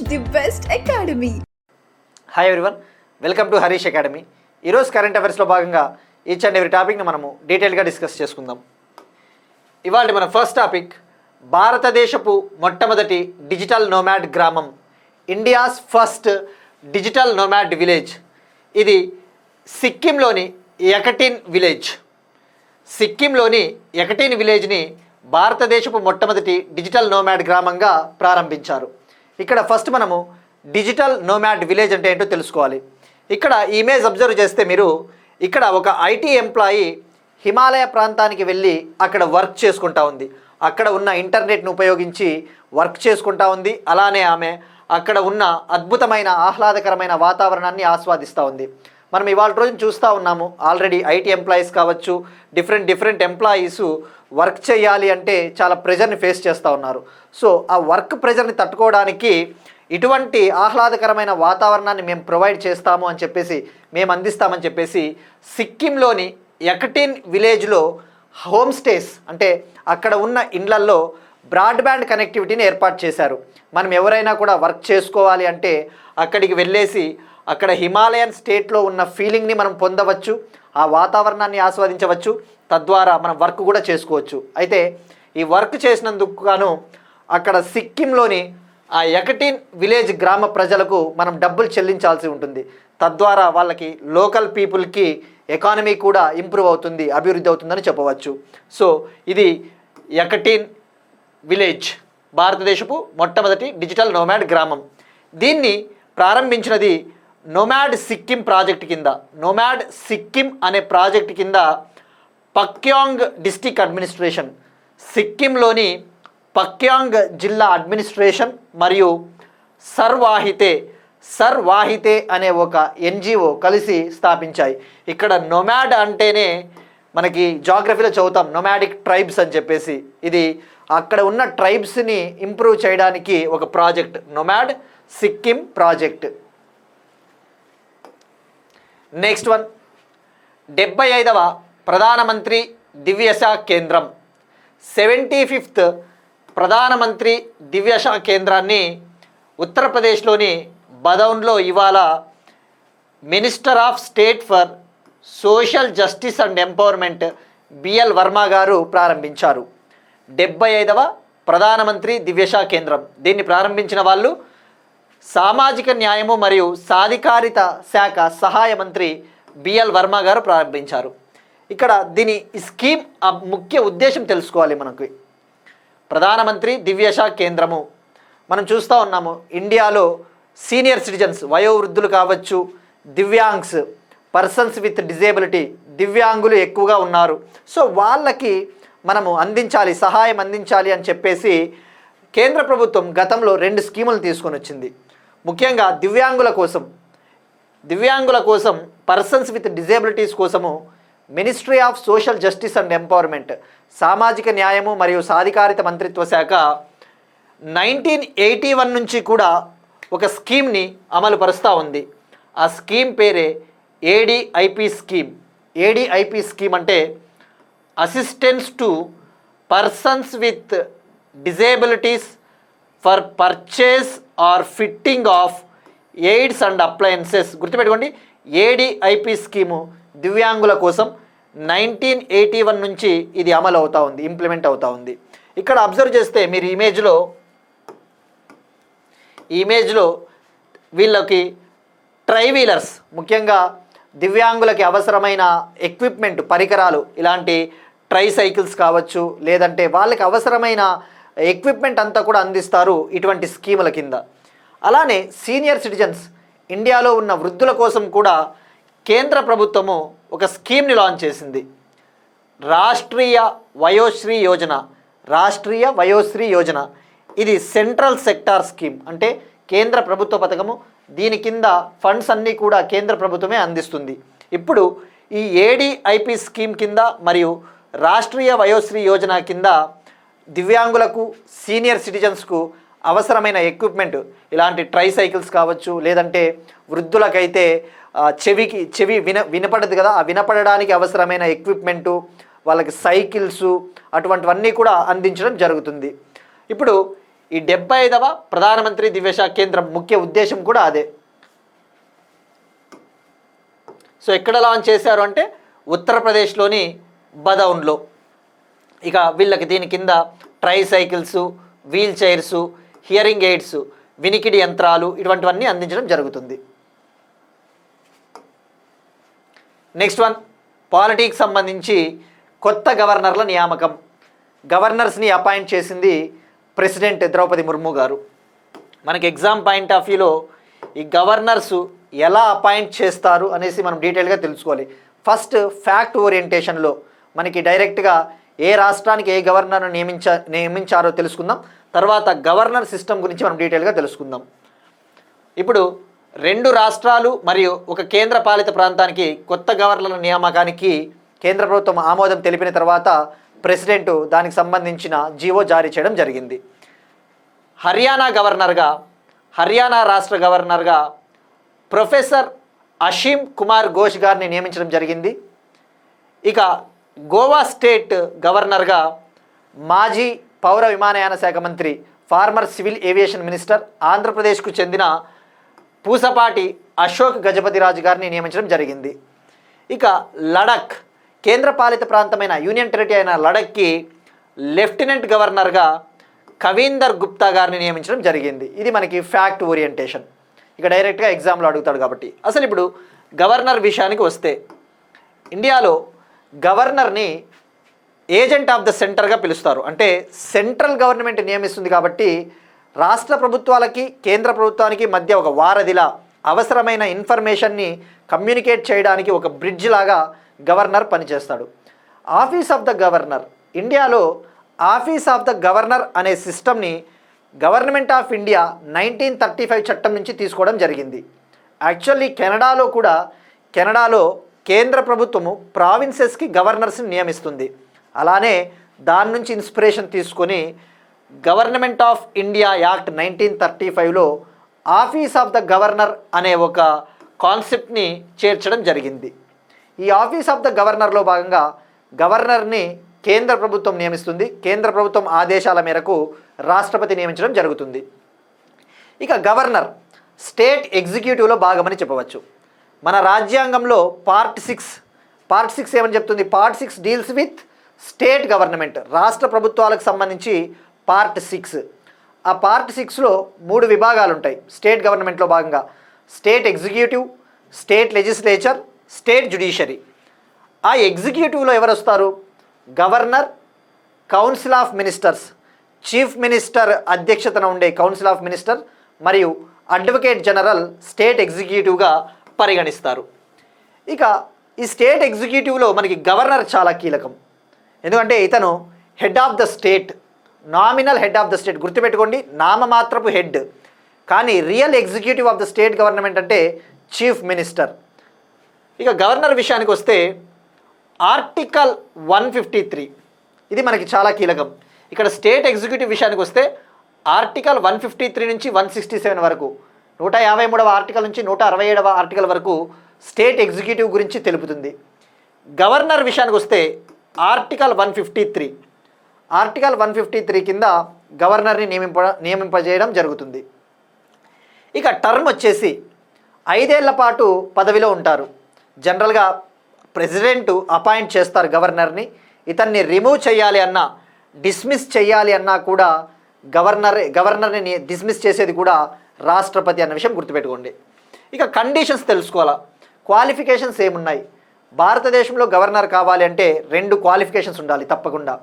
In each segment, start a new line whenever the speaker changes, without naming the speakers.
the best academy.
Hi everyone, welcome to Harish academy. ఈరోజు current అఫైర్స్లో భాగంగా each and every టాపిక్ని మనము డీటెయిల్గా డిస్కస్ చేసుకుందాం. ఇవాళ మన ఫస్ట్ టాపిక్ భారతదేశపు మొట్టమొదటి డిజిటల్ నోమాడ్ గ్రామం, India's first digital nomad village. ఇది సిక్కింలోని యకటిన్ విలేజ్. సిక్కింలోని యకటిన్ విలేజ్ని భారతదేశపు మొట్టమొదటి డిజిటల్ నోమాడ్ గ్రామంగా ప్రారంభించారు. ఇక్కడ ఫస్ట్ మనము డిజిటల్ నోమాడ్ విలేజ్ అంటే ఏంటో తెలుసుకోవాలి. ఇక్కడ ఇమేజ్ అబ్జర్వ్ చేస్తే మీరు ఇక్కడ ఒక ఐటీ ఎంప్లాయీ హిమాలయ ప్రాంతానికి వెళ్ళి అక్కడ వర్క్ చేసుకుంటా ఉంది. అక్కడ ఉన్న ఇంటర్నెట్ను ఉపయోగించి వర్క్ చేసుకుంటా ఉంది. అలానే ఆమె అక్కడ ఉన్న అద్భుతమైన ఆహ్లాదకరమైన వాతావరణాన్ని ఆస్వాదిస్తూ ఉంది. మనం ఇవాళ రోజున చూస్తూ ఉన్నాము, ఆల్రెడీ ఐటీ ఎంప్లాయీస్ కావచ్చు, డిఫరెంట్ ఎంప్లాయీస్ వర్క్ చేయాలి అంటే చాలా ప్రెజర్ని ఫేస్ చేస్తూ ఉన్నారు. సో ఆ వర్క్ ప్రెజర్ని తట్టుకోవడానికి ఇటువంటి ఆహ్లాదకరమైన వాతావరణాన్ని మేము ప్రొవైడ్ చేస్తాము అని చెప్పేసి, మేము అందిస్తామని చెప్పేసి సిక్కింలోని యకటిన్ విలేజ్లో హోమ్ స్టేస్ అంటే అక్కడ ఉన్న ఇండ్లల్లో బ్రాడ్బ్యాండ్ కనెక్టివిటీని ఏర్పాటు చేశారు. మనం ఎవరైనా కూడా వర్క్ చేసుకోవాలి అంటే అక్కడికి వెళ్ళేసి అక్కడ హిమాలయన్ స్టేట్లో ఉన్న ఫీలింగ్ని మనం పొందవచ్చు, ఆ వాతావరణాన్ని ఆస్వాదించవచ్చు, తద్వారా మనం వర్క్ కూడా చేసుకోవచ్చు. అయితే ఈ వర్క్ చేసినందుకు గాను అక్కడ సిక్కింలోని ఆ యకటిన్ విలేజ్ గ్రామ ప్రజలకు మనం డబ్బులు చెల్లించాల్సి ఉంటుంది. తద్వారా వాళ్ళకి లోకల్ పీపుల్కి ఎకానమీ కూడా ఇంప్రూవ్ అవుతుంది, అభివృద్ధి అవుతుందని చెప్పవచ్చు. సో ఇది యకటిన్ విలేజ్, భారతదేశపు మొట్టమొదటి డిజిటల్ నోమాడ్ గ్రామం. దీన్ని ప్రారంభించినది నోమాడ్ సిక్కిం ప్రాజెక్ట్ కింద. నోమాడ్ సిక్కిం అనే ప్రాజెక్ట్ కింద పక్యాంగ్ డిస్టిక్ అడ్మినిస్ట్రేషన్, సిక్కింలోని పక్యాంగ్ జిల్లా అడ్మినిస్ట్రేషన్ మరియు సర్వాహితే అనే ఒక ఎన్జిఓ కలిసి స్థాపించాయి. ఇక్కడ నొమాడ్ అంటేనే మనకి జాగ్రఫీలో చదువుతాం నొమాడిక్ ట్రైబ్స్ అని చెప్పేసి. ఇది అక్కడ ఉన్న ట్రైబ్స్ని ఇంప్రూవ్ చేయడానికి ఒక project, nomad Sikkim project. Next one, 75వ ప్రధానమంత్రి దివ్యశ కేంద్రం, 75th ప్రధానమంత్రి దివ్యశ కేంద్రాన్ని ఉత్తరప్రదేశ్లోని బదౌన్లో ఇవాళ minister of state for social justice and empowerment BL Varma గారు ప్రారంభించారు. 75వ ప్రధానమంత్రి దివ్యశ కేంద్రం, దీన్ని ప్రారంభించిన వాళ్ళు సామాజిక న్యాయము మరియు సాధికారిత శాఖ సహాయ మంత్రి బిఎల్ వర్మ గారు ప్రారంభించారు. ఇక్కడ దీని స్కీమ్ ముఖ్య ఉద్దేశం తెలుసుకోవాలి. మనకు ప్రధానమంత్రి దివ్యశ కేంద్రము మనం చూస్తూ ఉన్నాము, ఇండియాలో సీనియర్ సిటిజన్స్, వయోవృద్ధులు కావచ్చు, దివ్యాంగ్స్, పర్సన్స్ విత్ డిజేబిలిటీ, దివ్యాంగులు ఎక్కువగా ఉన్నారు. సో వాళ్ళకి మనము సహాయం అందించాలి అని చెప్పేసి కేంద్ర ప్రభుత్వం గతంలో 2 స్కీములు తీసుకొని వచ్చింది. ముఖ్యంగా దివ్యాంగుల కోసం పర్సన్స్ విత్ డిజేబిలిటీస్ కోసము ministry of social justice and empowerment, సామాజిక న్యాయము మరియు సాధికారిత మంత్రిత్వ శాఖ 1981 నుంచి కూడా ఒక స్కీమ్ని అమలు పరుస్తూ ఉంది. ఆ స్కీమ్ పేరే ఏడిఐపి స్కీమ్. ఏడిఐపి స్కీమ్ అంటే assistance to persons with disabilities for purchase or fitting of aids and appliances. గుర్తుపెట్టుకోండి, ఏడిఐపి స్కీము దివ్యాంగుల కోసం 1981 నుంచి ఇది అమలు అవుతూ ఉంది, ఇంప్లిమెంట్ అవుతూ ఉంది. ఇక్కడ అబ్జర్వ్ చేస్తే మీరు ఇమేజ్లో వీళ్ళకి ట్రైవీలర్స్, ముఖ్యంగా దివ్యాంగులకి అవసరమైన ఎక్విప్మెంట్, పరికరాలు, ఇలాంటి ట్రై సైకిల్స్ కావచ్చు, లేదంటే వాళ్ళకి అవసరమైన ఎక్విప్మెంట్ అంతా కూడా అందిస్తారు ఇటువంటి స్కీముల కింద. అలానే సీనియర్ సిటిజన్స్, ఇండియాలో ఉన్న వృద్ధుల కోసం కూడా కేంద్ర ప్రభుత్వము ఒక స్కీమ్ని లాంచ్ చేసింది, రాష్ట్రీయ వయోశ్రీ యోజన. ఇది సెంట్రల్ సెక్టార్ స్కీమ్, అంటే కేంద్ర ప్రభుత్వ పథకము. దీని కింద ఫండ్స్ అన్నీ కూడా కేంద్ర ప్రభుత్వమే అందిస్తుంది. ఇప్పుడు ఈ ఏడిఐపి స్కీమ్ కింద మరియు రాష్ట్రీయ వయోశ్రీ యోజన కింద దివ్యాంగులకు, సీనియర్ సిటిజన్స్కు అవసరమైన ఎక్విప్మెంట్, ఇలాంటి ట్రై సైకిల్స్ కావచ్చు, లేదంటే వృద్ధులకైతే చెవి వినపడదు కదా, ఆ వినపడడానికి అవసరమైన ఎక్విప్మెంటు, వాళ్ళకి సైకిల్సు, అటువంటివన్నీ కూడా అందించడం జరుగుతుంది. ఇప్పుడు ఈ 75వ ప్రధానమంత్రి దివ్యశాఖ కేంద్రం ముఖ్య ఉద్దేశం కూడా అదే. సో ఎక్కడ లాంచ్ చేశారు అంటే ఉత్తరప్రదేశ్లోని బదౌన్లో. ఇక వీళ్ళకి దీని కింద tricycles, wheel chairs, hearing aids, వినికిడి యంత్రాలు ఇటువంటివన్నీ అందించడం జరుగుతుంది. నెక్స్ట్ వన్, పాలిటిక్స్ సంబంధించి కొత్త గవర్నర్ల నియామకం. గవర్నర్స్ని అపాయింట్ చేసింది ప్రెసిడెంట్ ద్రౌపది ముర్ము గారు. మనకి ఎగ్జామ్ పాయింట్ ఆఫ్ వ్యూలో ఈ గవర్నర్సు ఎలా అపాయింట్ చేస్తారు అనేసి మనం డీటెయిల్గా తెలుసుకోవాలి. ఫస్ట్ ఫ్యాక్ట్ ఓరియంటేషన్లో మనకి డైరెక్ట్గా ఏ రాష్ట్రానికి ఏ గవర్నర్ను నియమించారో తెలుసుకుందాం. తర్వాత గవర్నర్ సిస్టమ్ గురించి మనం డీటెయిల్గా తెలుసుకుందాం. ఇప్పుడు 2 రాష్ట్రాలు మరియు ఒక కేంద్ర పాలిత ప్రాంతానికి కొత్త గవర్నర్ల నియామకానికి కేంద్ర ప్రభుత్వం ఆమోదం తెలిపిన తర్వాత ప్రెసిడెంట్ దానికి సంబంధించిన జీవో జారీ చేయడం జరిగింది. హర్యానా రాష్ట్ర గవర్నర్గా ప్రొఫెసర్ అషీమ్ కుమార్ ఘోష్ గారిని నియమించడం జరిగింది. ఇక గోవా స్టేట్ గవర్నర్గా మాజీ పౌర విమానయాన శాఖ మంత్రి, ఫార్మర్ సివిల్ ఏవియేషన్ మినిస్టర్, ఆంధ్రప్రదేశ్కు చెందిన పూసపాటి అశోక్ గజపతిరాజు గారిని నియమించడం జరిగింది. ఇక లడఖ్ కేంద్రపాలిత ప్రాంతమైన యూనియన్ టెరిటరీ అయిన లడఖ్కి లెఫ్టినెంట్ గవర్నర్గా కవీందర్ గుప్తా గారిని నియమించడం జరిగింది. ఇది మనకి ఫ్యాక్ట్ ఓరియంటేషన్. ఇక డైరెక్ట్గా ఎగ్జామ్లో అడుగుతాడు కాబట్టి. అసలు ఇప్పుడు గవర్నర్ విషయానికి వస్తే, ఇండియాలో గవర్నర్ని ఏజెంట్ ఆఫ్ ద సెంటర్గా పిలుస్తారు. అంటే సెంట్రల్ గవర్నమెంట్ నియమిస్తుంది కాబట్టి రాష్ట్ర ప్రభుత్వాలకి కేంద్ర ప్రభుత్వానికి మధ్య ఒక వారధిలా అవసరమైన ఇన్ఫర్మేషన్ని కమ్యూనికేట్ చేయడానికి ఒక బ్రిడ్జ్ లాగా గవర్నర్ పనిచేస్తాడు. ఆఫీస్ ఆఫ్ ద గవర్నర్, ఇండియాలో ఆఫీస్ ఆఫ్ ద గవర్నర్ అనే సిస్టమ్ని గవర్నమెంట్ ఆఫ్ ఇండియా 1935 చట్టం నుంచి తీసుకోవడం జరిగింది. యాక్చువల్లీ కెనడాలో కేంద్ర ప్రభుత్వము ప్రావిన్సెస్కి గవర్నర్స్ని నియమిస్తుంది. అలానే దాని నుంచి ఇన్స్పిరేషన్ తీసుకొని గవర్నమెంట్ ఆఫ్ ఇండియా యాక్ట్ 1935లో ఆఫీస్ ఆఫ్ ద గవర్నర్ అనే ఒక కాన్సెప్ట్ని చేర్చడం జరిగింది. ఈ ఆఫీస్ ఆఫ్ ద గవర్నర్లో భాగంగా గవర్నర్ని కేంద్ర ప్రభుత్వం నియమిస్తుంది. కేంద్ర ప్రభుత్వం ఆదేశాల మేరకు రాష్ట్రపతి నియమించడం జరుగుతుంది. ఇక గవర్నర్ స్టేట్ ఎగ్జిక్యూటివ్లో భాగమని చెప్పవచ్చు. మన రాజ్యాంగంలో పార్ట్ 6 ఏమని చెప్తుంది? Part 6 deals with state government, రాష్ట్ర ప్రభుత్వాలకు సంబంధించి పార్ట్ 6. ఆ పార్ట్ 6లో 3 విభాగాలు ఉంటాయి స్టేట్ గవర్నమెంట్లో భాగంగా. State executive, state legislature, state judiciary. ఆ ఎగ్జిక్యూటివ్లో ఎవరు వస్తారు? Governor, council of ministers, chief minister అధ్యక్షతన ఉండే కౌన్సిల్ ఆఫ్ మినిస్టర్ మరియు అడ్వకేట్ జనరల్ స్టేట్ ఎగ్జిక్యూటివ్గా పరిగణిస్తారు. ఇక ఈ స్టేట్ ఎగ్జిక్యూటివ్లో మనకి గవర్నర్ చాలా కీలకం. ఎందుకంటే ఇతను head of the state, nominal head of the state. గుర్తుపెట్టుకోండి, నామమాత్రపు హెడ్, కానీ real executive of the state government అంటే చీఫ్ మినిస్టర్. ఇక గవర్నర్ విషయానికి వస్తే ఆర్టికల్ 153 ఇది మనకి చాలా కీలకం. ఇక్కడ స్టేట్ ఎగ్జిక్యూటివ్ విషయానికి వస్తే ఆర్టికల్ 153 నుంచి 167 వరకు, 153వ ఆర్టికల్ నుంచి 167వ ఆర్టికల్ వరకు స్టేట్ ఎగ్జిక్యూటివ్ గురించి తెలుపుతుంది. గవర్నర్ విషయానికి వస్తే ఆర్టికల్ 153 కింద గవర్నర్ని నియమింపజేయడం జరుగుతుంది. ఇక టర్మ్ వచ్చేసి 5 ఏళ్ల పాటు పదవిలో ఉంటారు. జనరల్గా ప్రెసిడెంట్ అపాయింట్ చేస్తారు గవర్నర్ని. ఇతన్ని రిమూవ్ చేయాలి అన్నా, డిస్మిస్ చేయాలి అన్నా కూడా గవర్నర్ని డిస్మిస్ చేసేది కూడా రాష్ట్రపతి అన్న విషయం గుర్తుపెట్టుకోండి. ఇక కండిషన్స్ తెలుసుకోవాలా, క్వాలిఫికేషన్స్ ఏమున్నాయి? భారతదేశంలో గవర్నర్ కావాలి అంటే 2 క్వాలిఫికేషన్స్ ఉండాలి తప్పకుండా.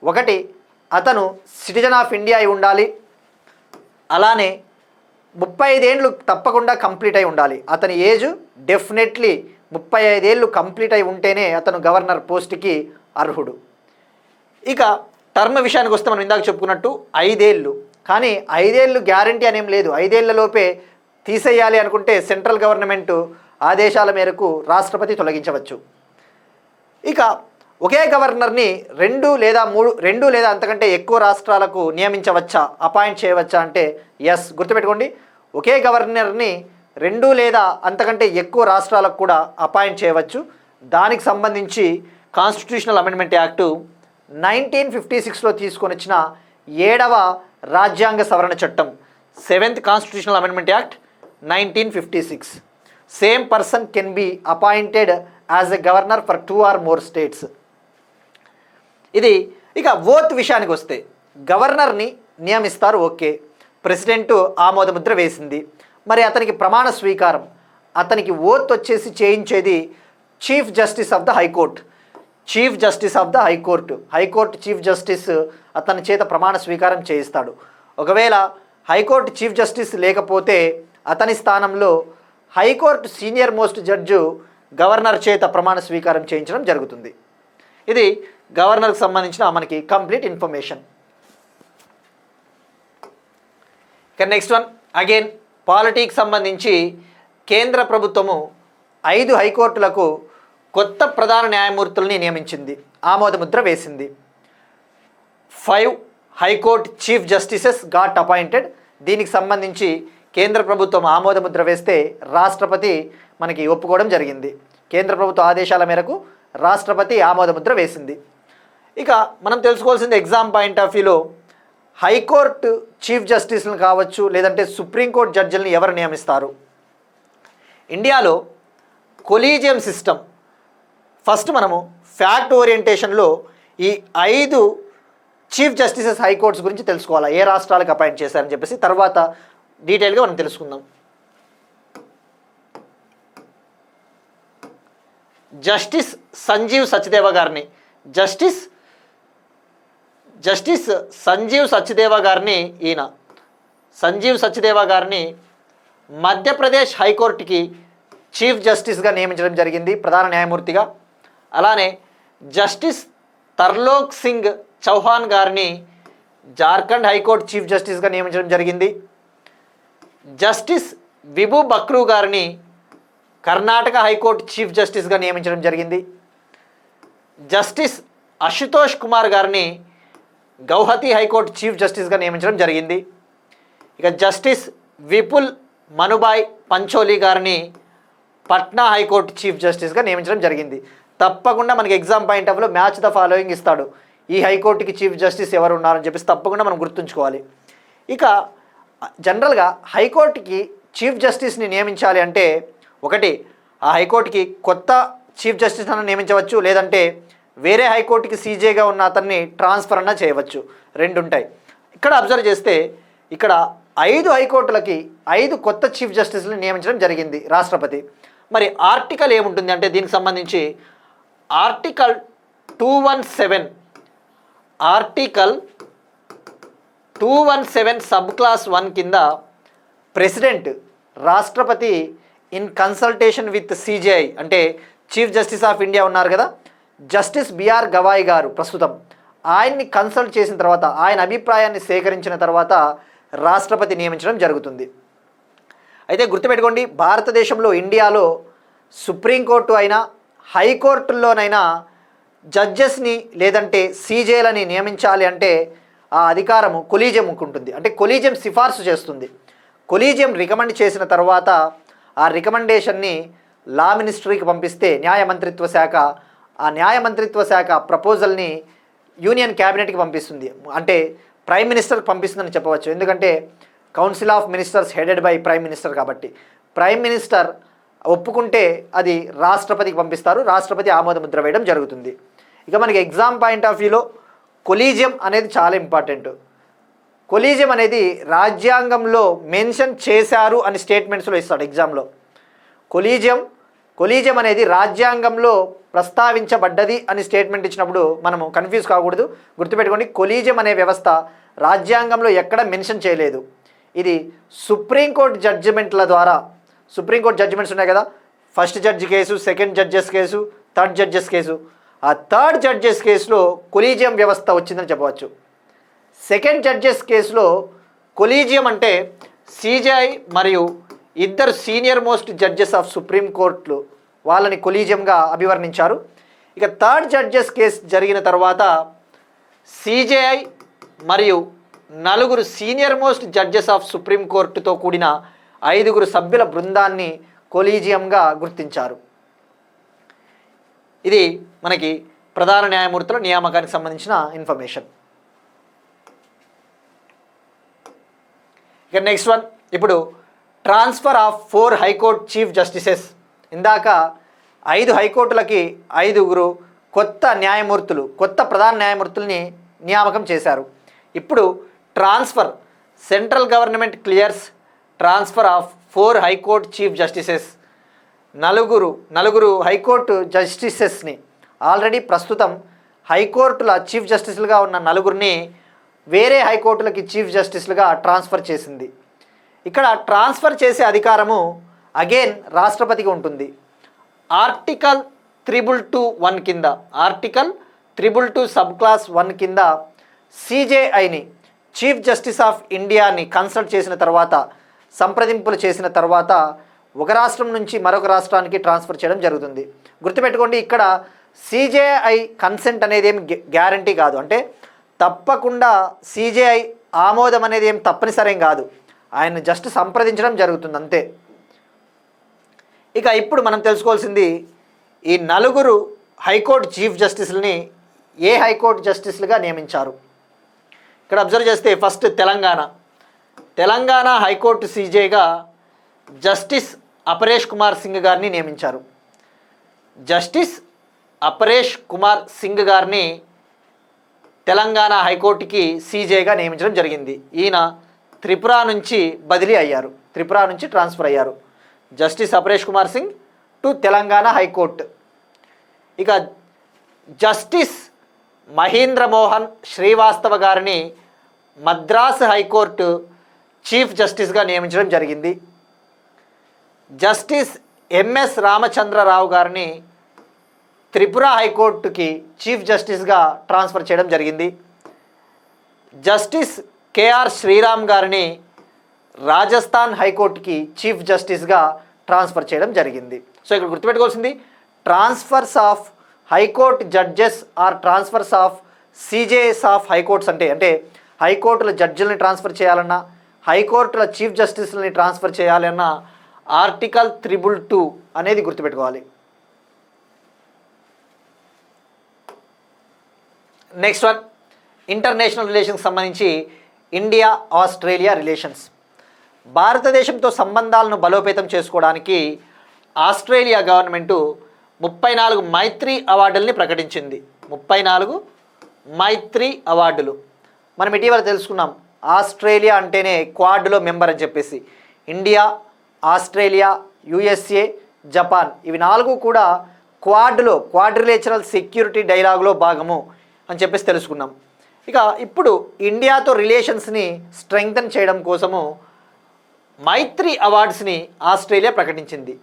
ఒకటి, అతను సిటిజన్ ఆఫ్ ఇండియా అయి ఉండాలి. అలానే 35 ఏళ్ళు తప్పకుండా కంప్లీట్ అయి ఉండాలి. అతని ఏజ్ డెఫినెట్లీ 35 ఏళ్ళు కంప్లీట్ అయి ఉంటేనే అతను గవర్నర్ పోస్ట్కి అర్హుడు. ఇక టర్మ్ విషయానికి వస్తే మనం ఇందాక చెప్పుకున్నట్టు 5 ఏళ్ళు, కానీ 5 ఏళ్ళు గ్యారంటీ అనేం లేదు. 5 ఏళ్లలోపే తీసేయాలి అనుకుంటే సెంట్రల్ గవర్నమెంట్ ఆదేశాల మేరకు రాష్ట్రపతి తొలగించవచ్చు. ఇక ఒకే గవర్నర్ని 2 లేదా అంతకంటే ఎక్కువ రాష్ట్రాలకు నియమించవచ్చా, అపాయింట్ చేయవచ్చా అంటే ఎస్. గుర్తుపెట్టుకోండి, ఒకే గవర్నర్ని 2 లేదా అంతకంటే ఎక్కువ రాష్ట్రాలకు కూడా అపాయింట్ చేయవచ్చు. దానికి సంబంధించి కాన్స్టిట్యూషనల్ అమెండ్మెంట్ యాక్టు 1956లో తీసుకొని వచ్చిన 7వ రాజ్యాంగ సవరణ చట్టం 7th constitutional amendment act 1956. Same person can be appointed as a governor for 2 or more states. ఇది ఇక ఓత్ విషయానికి వస్తే గవర్నర్ని నియమిస్తారు, ఓకే, ప్రెసిడెంట్ ఆమోదముద్ర వేసింది, మరి అతనికి ప్రమాణ స్వీకారం, అతనికి ఓత్ వచ్చేసి చేయించేది chief justice of the high court. Chief justice of the high court chief justice అతని చేత ప్రమాణ స్వీకారం చేయిస్తాడు. ఒకవేళ హైకోర్టు చీఫ్ జస్టిస్ లేకపోతే అతని స్థానంలో high court senior most judge governor చేత ప్రమాణ స్వీకారం చేయించడం జరుగుతుంది. ఇది గవర్నర్కి సంబంధించిన మనకి కంప్లీట్ ఇన్ఫర్మేషన్. ఇక నెక్స్ట్ వన్, అగైన్ పాలిటీకి సంబంధించి కేంద్ర ప్రభుత్వము 5 హైకోర్టులకు కొత్త ప్రధాన న్యాయమూర్తుల్ని నియమించింది, ఆమోదముద్ర వేసింది. 5 high court chief justices got appointed. దీనికి సంబంధించి కేంద్ర ప్రభుత్వం ఆమోదముద్ర వేస్తే రాష్ట్రపతి మనకి ఒప్పుకోవడం జరిగింది. కేంద్ర ప్రభుత్వ ఆదేశాల మేరకు రాష్ట్రపతి ఆమోదముద్ర వేసింది. ఇక మనం తెలుసుకోవాల్సింది ఎగ్జామ్ పాయింట్ ఆఫ్ వ్యూలో హైకోర్టు చీఫ్ జస్టిస్లను కావచ్చు, లేదంటే సుప్రీంకోర్టు జడ్జిలను ఎవరు నియమిస్తారు? ఇండియాలో కొలీజియం సిస్టమ్. ఫస్ట్ మనము ఫ్యాక్ట్ ఓరియంటేషన్లో ఈ 5 చీఫ్ జస్టిసెస్ హైకోర్ట్స్ గురించి తెలుసుకోవాలి, ఏ రాష్ట్రాలకు అపాయింట్ చేశారని చెప్పేసి. తర్వాత డీటెయిల్గా మనం తెలుసుకుందాం. జస్టిస్ సంజీవ్ సచ్దేవ గారిని జస్టిస్ సంజీవ్ సచ్దేవ గారిని సంజీవ్ సచ్దేవ గారిని మధ్యప్రదేశ్ హైకోర్టుకి చీఫ్ జస్టిస్గా నియమించడం జరిగింది, ప్రధాన న్యాయమూర్తిగా. అలానే జస్టిస్ తర్లోక్ సింగ్ చౌహాన్ గారిని జార్ఖండ్ హైకోర్టు చీఫ్ జస్టిస్గా నియమించడం జరిగింది. జస్టిస్ విభు బక్రూ గారిని కర్ణాటక హైకోర్టు చీఫ్ జస్టిస్గా నియమించడం జరిగింది. జస్టిస్ అశుతోష్ కుమార్ గారిని గౌహతి హైకోర్టు చీఫ్ జస్టిస్గా నియమించడం జరిగింది. ఇక జస్టిస్ విపుల్ మనుబాయ్ పంచోలి గారిని పట్నా హైకోర్టు చీఫ్ జస్టిస్గా నియమించడం జరిగింది. తప్పకుండా మనకి ఎగ్జామ్ పాయింట్ ఆఫ్లో మ్యాచ్ ద ఫాలోయింగ్ ఇస్తాడు, ఈ హైకోర్టుకి చీఫ్ జస్టిస్ ఎవరు ఉన్నారని చెప్పేసి తప్పకుండా మనం గుర్తుంచుకోవాలి. ఇక జనరల్గా హైకోర్టుకి చీఫ్ జస్టిస్ని నియమించాలి అంటే ఒకటి, ఆ హైకోర్టుకి కొత్త చీఫ్ జస్టిస్ అన్న నియమించవచ్చు, లేదంటే వేరే హైకోర్టుకి సీజేగా ఉన్న అతన్ని ట్రాన్స్ఫర్ అన్న చేయవచ్చు, 2 ఉంటాయి. ఇక్కడ అబ్జర్వ్ చేస్తే ఇక్కడ 5 హైకోర్టులకి 5 కొత్త చీఫ్ జస్టిస్ని నియమించడం జరిగింది రాష్ట్రపతి. మరి ఆర్టికల్ ఏముంటుంది అంటే దీనికి సంబంధించి ఆర్టికల్ 217 సబ్ క్లాస్ 1 కింద ప్రెసిడెంట్ రాష్ట్రపతి ఇన్ కన్సల్టేషన్ విత్ సిజేఐ అంటే చీఫ్ జస్టిస్ ఆఫ్ ఇండియా ఉన్నారు కదా, జస్టిస్ బిఆర్ గవాయ్ గారు ప్రస్తుతం, ఆయన్ని కన్సల్ట్ చేసిన తర్వాత, ఆయన అభిప్రాయాన్ని సేకరించిన తర్వాత రాష్ట్రపతి నియమించడం జరుగుతుంది. అయితే గుర్తుపెట్టుకోండి, భారతదేశంలో ఇండియాలో సుప్రీంకోర్టు అయినా హైకోర్టుల్లోనైనా జడ్జెస్ని లేదంటే సీజేలని నియమించాలి అంటే ఆ అధికారము కొలీజియంకు ఉంటుంది. అంటే కొలీజియం సిఫార్సు చేస్తుంది. కొలీజియం రికమెండ్ చేసిన తర్వాత ఆ రికమెండేషన్ని లా మినిస్ట్రీకి పంపిస్తే న్యాయ మంత్రిత్వ శాఖ, ఆ న్యాయ మంత్రిత్వ శాఖ ప్రపోజల్ని యూనియన్ క్యాబినెట్కి పంపిస్తుంది. అంటే ప్రైమ్ మినిస్టర్ పంపిస్తుందని చెప్పవచ్చు, ఎందుకంటే council of ministers headed by prime minister కాబట్టి. ప్రైమ్ మినిస్టర్ ఒప్పుకుంటే అది రాష్ట్రపతికి పంపిస్తారు, రాష్ట్రపతి ఆమోదముద్ర వేయడం జరుగుతుంది. ఇక మనకి ఎగ్జామ్ పాయింట్ ఆఫ్ వ్యూలో కొలీజియం అనేది చాలా ఇంపార్టెంట్. కొలీజియం అనేది రాజ్యాంగంలో మెన్షన్ చేశారు అని స్టేట్మెంట్స్లో ఇస్తాడు ఎగ్జామ్లో. కొలీజియం అనేది రాజ్యాంగంలో ప్రస్తావించబడ్డది అని స్టేట్మెంట్ ఇచ్చినప్పుడు మనము కన్ఫ్యూజ్ కాకూడదు. గుర్తుపెట్టుకోండి, కొలీజియం అనే వ్యవస్థ రాజ్యాంగంలో ఎక్కడ మెన్షన్ చేయలేదు. ఇది సుప్రీంకోర్టు జడ్జిమెంట్ల ద్వారా, సుప్రీంకోర్టు జడ్జిమెంట్స్ ఉన్నాయి కదా, first judge case, second judges case, third judges case, ఆ థర్డ్ జడ్జెస్ కేసులో కొలీజియం వ్యవస్థ వచ్చిందని చెప్పవచ్చు. సెకండ్ జడ్జెస్ కేసులో కొలీజియం అంటే సిజేఐ మరియు 2 senior most judges of supreme కోర్టులు, వాళ్ళని కొలీజియంగా అభివర్ణించారు. ఇక థర్డ్ జడ్జెస్ కేసు జరిగిన తర్వాత సిజేఐ మరియు 4 senior most judges of supreme కోర్టుతో కూడిన 5 సభ్యుల బృందాన్ని కొలీజియంగా గుర్తించారు. ఇది మనకి ప్రధాన న్యాయమూర్తుల నియామకానికి సంబంధించిన ఇన్ఫర్మేషన్. ఇక నెక్స్ట్ వన్, ఇప్పుడు transfer of 4 high court chief justices. ఇందాక 5 హైకోర్టులకి 5 కొత్త న్యాయమూర్తులు, కొత్త ప్రధాన న్యాయమూర్తుల్ని నియామకం చేశారు. ఇప్పుడు transfer, central government clears transfer of 4 high court chief justices. నలుగురు హైకోర్టు జస్టిసెస్ని, ఆల్రెడీ ప్రస్తుతం హైకోర్టుల చీఫ్ జస్టిస్లుగా ఉన్న 4 వేరే హైకోర్టులకి చీఫ్ జస్టిస్లుగా ట్రాన్స్ఫర్ చేసింది. ఇక్కడ ట్రాన్స్ఫర్ చేసే అధికారము అగైన్ రాష్ట్రపతికి ఉంటుంది. ఆర్టికల్ 322(1) కింద, ఆర్టికల్ 322 సబ్ క్లాస్ 1 కింద సిజేఐని, చీఫ్ జస్టిస్ ఆఫ్ ఇండియాని కన్సల్ట్ చేసిన తర్వాత, సంప్రదింపులు చేసిన తర్వాత ఒక రాష్ట్రం నుంచి మరొక రాష్ట్రానికి ట్రాన్స్ఫర్ చేయడం జరుగుతుంది. గుర్తుపెట్టుకోండి, ఇక్కడ సిజేఐ కన్సెంట్ అనేది ఏం గ్యారంటీ కాదు. అంటే తప్పకుండా సిజేఐ ఆమోదం అనేది ఏం తప్పనిసరేం కాదు, ఆయన జస్ట్ సంప్రదించడం జరుగుతుంది అంతే. ఇక ఇప్పుడు మనం తెలుసుకోవాల్సింది, ఈ 4 హైకోర్టు చీఫ్ జస్టిస్లని ఏ హైకోర్టు జస్టిస్లుగా నియమించారు. ఇక్కడ అబ్జర్వ్ చేస్తే ఫస్ట్ తెలంగాణ హైకోర్టు సీజేగా జస్టిస్ అపరేష్ కుమార్ సింగ్ గారిని నియమించారు. జస్టిస్ అపరేష్ కుమార్ సింగ్ గారిని తెలంగాణ హైకోర్టుకి సీజేగా నియమించడం జరిగింది. ఈయన త్రిపుర నుంచి బదిలీ అయ్యారు, త్రిపుర నుంచి ట్రాన్స్ఫర్ అయ్యారు. Justice Aparesh Kumar Singh to Telangana high court. ఇక జస్టిస్ మహేంద్ర మోహన్ శ్రీవాస్తవ గారిని మద్రాసు హైకోర్టు చీఫ్ జస్టిస్గా నియమించడం జరిగింది. జస్టిస్ ఎంఎస్ రామచంద్రరావు గారిని త్రిపుర హైకోర్టుకి చీఫ్ జస్టిస్గా ట్రాన్స్ఫర్ చేయడం జరిగింది. జస్టిస్ కేఆర్ శ్రీరామ్ గారిని రాజస్థాన్ హైకోర్టుకి చీఫ్ జస్టిస్గా ట్రాన్స్ఫర్ చేయడం జరిగింది. సో ఇక్కడ గుర్తుపెట్టుకోవాల్సింది, transfers of high court judges or transfers of CJs of high courts అంటే హైకోర్టుల జడ్జిలని ట్రాన్స్ఫర్ చేయాలన్నా, హైకోర్టుల చీఫ్ జస్టిస్లని ట్రాన్స్ఫర్ చేయాలన్నా ఆర్టికల్ 322 అనేది గుర్తుపెట్టుకోవాలి. నెక్స్ట్ వన్, ఇంటర్నేషనల్ రిలేషన్స్కి సంబంధించి ఇండియా ఆస్ట్రేలియా రిలేషన్స్. భారతదేశంతో సంబంధాలను బలోపేతం చేసుకోవడానికి ఆస్ట్రేలియా గవర్నమెంటు 34 మైత్రి అవార్డుల్ని ప్రకటించింది. 34 మైత్రి అవార్డులు. మనం ఇటీవల తెలుసుకున్నాం, ఆస్ట్రేలియా అంటేనే క్వాడ్లో మెంబర్ అని చెప్పేసి. ఇండియా, ఆస్ట్రేలియా, యుఎస్ఏ, జపాన్, ఇవి 4 కూడా క్వాడ్లో, క్వాడ్రిలేటరల్ సెక్యూరిటీ డైలాగ్లో భాగము అని చెప్పేసి తెలుసుకున్నాం. ఇక ఇప్పుడు ఇండియాతో రిలేషన్స్ని స్ట్రెంగ్తన్ చేయడం కోసము మైత్రి అవార్డ్స్ని ఆస్ట్రేలియా ప్రకటించింది.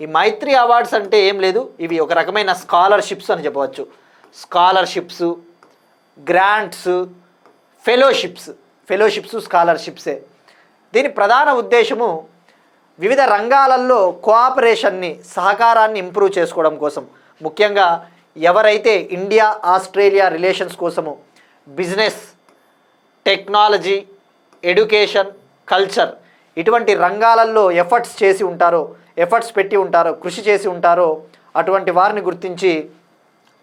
ఈ మైత్రి అవార్డ్స్ అంటే ఏం లేదు, ఇవి ఒక రకమైన స్కాలర్షిప్స్ అని చెప్పవచ్చు. స్కాలర్షిప్స్, గ్రాంట్స్, ఫెలోషిప్స్ స్కాలర్షిప్సే. దీని ప్రధాన ఉద్దేశము వివిధ రంగాలలో కోఆపరేషన్ని, సహకారాన్ని ఇంప్రూవ్ చేసుకోవడం కోసం. ముఖ్యంగా ఎవరైతే ఇండియా ఆస్ట్రేలియా రిలేషన్స్ కోసము బిజినెస్, టెక్నాలజీ, ఎడ్యుకేషన్, కల్చర్ ఇటువంటి రంగాలలో ఎఫర్ట్స్ పెట్టి ఉంటారో, కృషి చేసి ఉంటారో అటువంటి వారిని గుర్తించి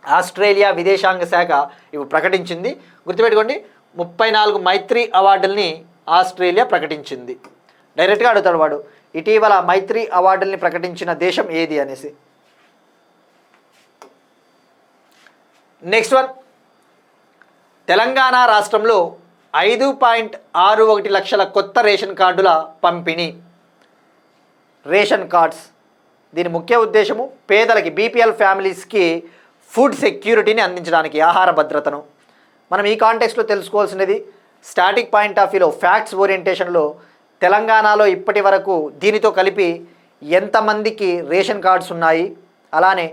ఆస్ట్రేలియా విదేశాంగ శాఖ ఇవి ప్రకటించింది. గుర్తుపెట్టుకోండి, 34 మైత్రి అవార్డుల్ని ఆస్ట్రేలియా ప్రకటించింది. డైరెక్ట్గా అడుగుతాడు వాడు, ఇటీవల మైత్రి అవార్డుల్ని ప్రకటించిన దేశం ఏది అనేసి. నెక్స్ట్ వన్, తెలంగాణ రాష్ట్రంలో 5.61 లక్షల కొత్త రేషన్ కార్డుల పంపిణీ. రేషన్ కార్డ్స్, దీని ముఖ్య ఉద్దేశము పేదలకి, బీపీఎల్ ఫ్యామిలీస్కి ఫుడ్ సెక్యూరిటీని అందించడానికి, ఆహార భద్రతను. మనం ఈ కాంటెక్స్లో తెలుసుకోవాల్సినది, స్టాటిక్ పాయింట్ ఆఫ్ వ్యూలో, ఫ్యాక్ట్స్ ఓరియంటేషన్లో తెలంగాణలో ఇప్పటి వరకు దీనితో కలిపి ఎంతమందికి రేషన్ కార్డ్స్ ఉన్నాయి, అలానే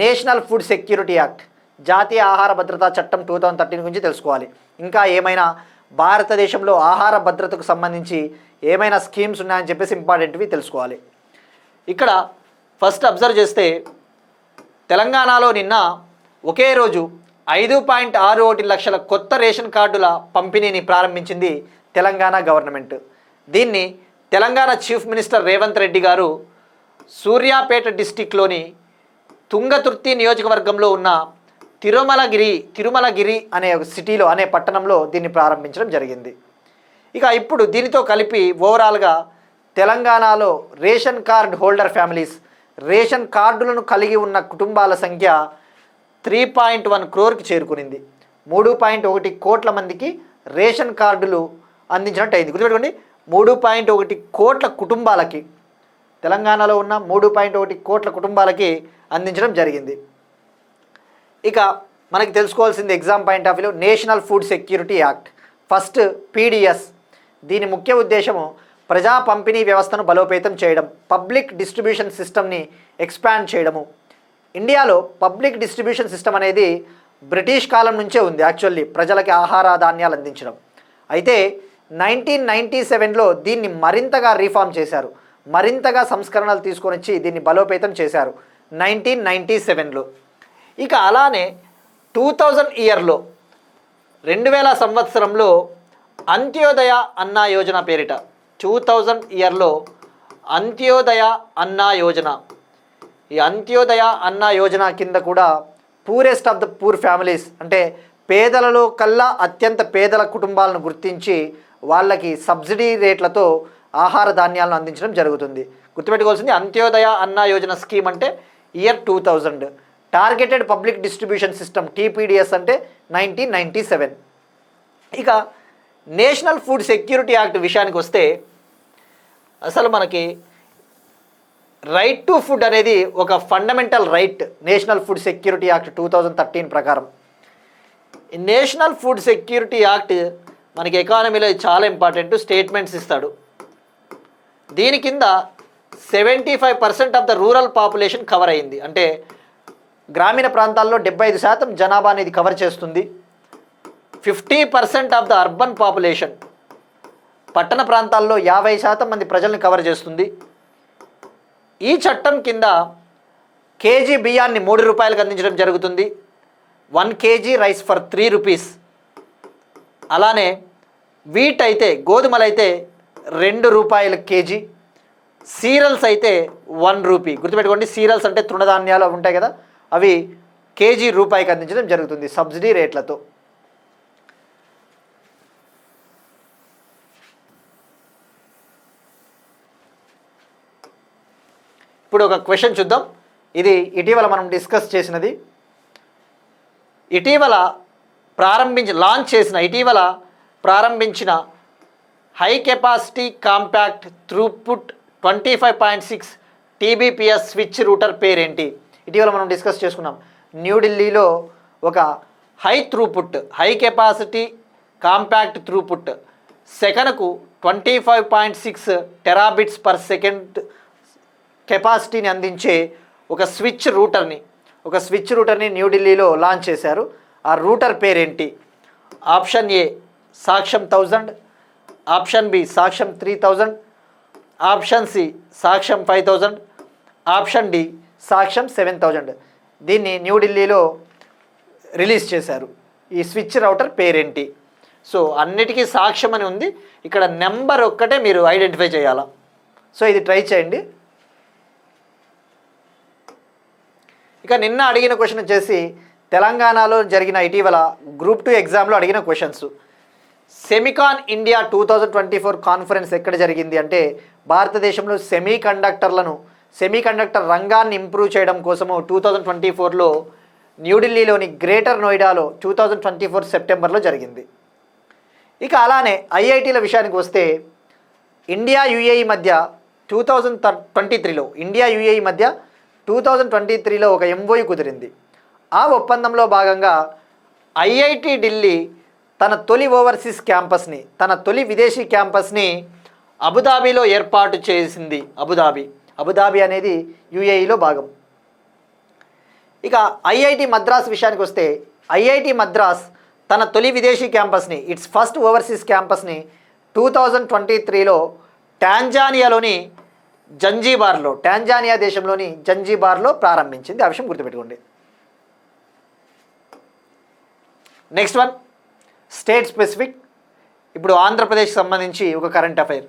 నేషనల్ ఫుడ్ సెక్యూరిటీ యాక్ట్, జాతీయ ఆహార భద్రతా చట్టం 2013 గురించి తెలుసుకోవాలి. ఇంకా ఏమైనా భారతదేశంలో ఆహార భద్రతకు సంబంధించి ఏమైనా స్కీమ్స్ ఉన్నాయని చెప్పేసి ఇంపార్టెంట్వి తెలుసుకోవాలి. ఇక్కడ ఫస్ట్ అబ్జర్వ్ చేస్తే తెలంగాణలో నిన్న ఒకే రోజు 5.61 లక్షల కొత్త రేషన్ కార్డుల పంపిణీని ప్రారంభించింది తెలంగాణ గవర్నమెంట్. దీన్ని తెలంగాణ చీఫ్ మినిస్టర్ రేవంత్ రెడ్డి గారు సూర్యాపేట డిస్టిక్లోని తుంగతుర్తి నియోజకవర్గంలో ఉన్న తిరుమలగిరి అనే ఒక సిటీలో, అనే పట్టణంలో దీన్ని ప్రారంభించడం జరిగింది. ఇక ఇప్పుడు దీనితో కలిపి ఓవరాల్గా తెలంగాణలో ration card holder families, ration కార్డులను కలిగి ఉన్న కుటుంబాల సంఖ్య 3.1 crore చేరుకునింది. 3.1 కోట్ల మందికి రేషన్ కార్డులు అందించినట్టు అయింది. గుర్తుపెట్టుకోండి, 3.1 కోట్ల కుటుంబాలకి, తెలంగాణలో ఉన్న 3.1 కోట్ల కుటుంబాలకి అందించడం జరిగింది. ఇక మనకి తెలుసుకోవాల్సింది exam point of view, national food security act, first PDS. దీని ముఖ్య ఉద్దేశము ప్రజా పంపిణీ వ్యవస్థను బలోపేతం చేయడం, పబ్లిక్ డిస్ట్రిబ్యూషన్ సిస్టమ్ని ఎక్స్పాండ్ చేయడము. ఇండియాలో పబ్లిక్ డిస్ట్రిబ్యూషన్ సిస్టమ్ అనేది బ్రిటిష్ కాలం నుంచే ఉంది యాక్చువల్లీ, ప్రజలకి ఆహార ధాన్యాలు అందించడం. అయితే 1997లో దీన్ని మరింతగా రీఫార్మ్ చేశారు, మరింతగా సంస్కరణలు తీసుకొని వచ్చి దీన్ని బలోపేతం చేశారు 1997లో. ఇక అలానే 2000 ఇయర్లో 2000 సంవత్సరంలో అంత్యోదయ అన్నా యోజన పేరిట 2000 ఇయర్లో అంత్యోదయ అన్నా యోజన, ఈ అంత్యోదయ అన్నా యోజన కింద కూడా poorest of the poor families, అంటే పేదలలో కల్లా అత్యంత పేదల కుటుంబాలను గుర్తించి వాళ్ళకి సబ్సిడీ రేట్లతో ఆహార ధాన్యాలను అందించడం జరుగుతుంది. గుర్తుపెట్టుకోవాల్సింది అంత్యోదయ అన్నా యోజన స్కీమ్ అంటే year 2000, targeted public distribution system TPDS అంటే 1997. ఇక నేషనల్ ఫుడ్ సెక్యూరిటీ యాక్ట్ విషయానికి వస్తే అసలు మనకి రైట్ టు ఫుడ్ అనేది ఒక fundamental right. National food security act 2013 ప్రకారం ఈ నేషనల్ ఫుడ్ సెక్యూరిటీ యాక్ట్ మనకి ఎకానమీలో చాలా ఇంపార్టెంట్, స్టేట్మెంట్స్ ఇస్తాడు. దీని కింద 75% of the rural population cover అయింది, అంటే గ్రామీణ ప్రాంతాల్లో 75% జనాభా అనేది కవర్ చేస్తుంది. 50% ఆఫ్ ద అర్బన్ పాపులేషన్, పట్టణ ప్రాంతాల్లో 50% మంది ప్రజల్ని కవర్ చేస్తుంది. ఈ చట్టం కింద కేజీ బియ్యాన్ని 3 రూపాయలకు అందించడం జరుగుతుంది. 1 kg రైస్ ఫర్ 3 రూపీస్. అలానే వీట్ అయితే, గోధుమలైతే 2 రూపాయలు కేజీ, సీరియల్స్ అయితే 1 రూపీ. గుర్తుపెట్టుకోండి, సీరియల్స్ అంటే తృణధాన్యాలు ఉంటాయి కదా, అవి కేజీ రూపాయికి అందించడం జరుగుతుంది సబ్సిడీ రేట్లతో. ఇప్పుడు ఒక క్వశ్చన్ చూద్దాం. ఇది ఇటీవల మనం డిస్కస్ చేసినది. ఇటీవల ప్రారంభించిన high capacity compact throughput 25.6 TBPS switch router పేరేంటి? ఇటీవల మనం డిస్కస్ చేసుకున్నాం. న్యూఢిల్లీలో ఒక హై కెపాసిటీ కాంపాక్ట్ త్రూపుట్ సెకనుకు 25.6 టెరాబిట్స్ పర్ సెకండ్ కెపాసిటీని అందించే ఒక స్విచ్ రూటర్ని న్యూఢిల్లీలో లాంచ్ చేశారు. ఆ రూటర్ పేరేంటి? ఆప్షన్ ఏ సాక్ష్యం 1000, ఆప్షన్ బి సాక్ష్యం 3000, ఆప్షన్ సి సాక్ష్యం 5000, ఆప్షన్ డి సాక్ష్యం 7000. దీన్ని న్యూఢిల్లీలో రిలీజ్ చేశారు. ఈ స్విచ్ రౌటర్ పేరేంటి? సో అన్నిటికీ సాక్ష్యం అని ఉంది, ఇక్కడ నెంబర్ ఒక్కటే మీరు ఐడెంటిఫై చేయాలా. సో ఇది ట్రై చేయండి. ఇక నిన్న అడిగిన క్వశ్చన్ వచ్చేసి తెలంగాణలో జరిగిన ఇటీవల గ్రూప్ 2 ఎగ్జామ్లో అడిగిన క్వశ్చన్స్. సెమికాన్ ఇండియా 2024 కాన్ఫరెన్స్ ఎక్కడ జరిగింది అంటే భారతదేశంలో సెమీకండక్టర్ రంగాన్ని ఇంప్రూవ్ చేయడం కోసము 2024లో న్యూఢిల్లీలోని గ్రేటర్ నోయిడాలో 2024 సెప్టెంబర్లో జరిగింది. ఇక అలానే ఐఐటీల విషయానికి వస్తే ఇండియా యుఏఈ మధ్య 2023లో ఒక MOU కుదిరింది. ఆ ఒప్పందంలో భాగంగా ఐఐటి ఢిల్లీ తన తొలి విదేశీ క్యాంపస్ని అబుదాబిలో ఏర్పాటు చేసింది. అబుదాబి అనేది యుఏఈలో భాగం. ఇక ఐఐటి మద్రాస్ విషయానికి వస్తే ఐఐటి మద్రాస్ తన తొలి విదేశీ క్యాంపస్ని, ఇట్స్ ఫస్ట్ ఓవర్సీస్ క్యాంపస్ని 2023లో టాంజానియా దేశంలోని జంజీబార్లో ప్రారంభించింది. ఆ విషయం గుర్తుపెట్టుకోండి. Next one state specific. ఇప్పుడు ఆంధ్రప్రదేశ్కి సంబంధించి ఒక current affair.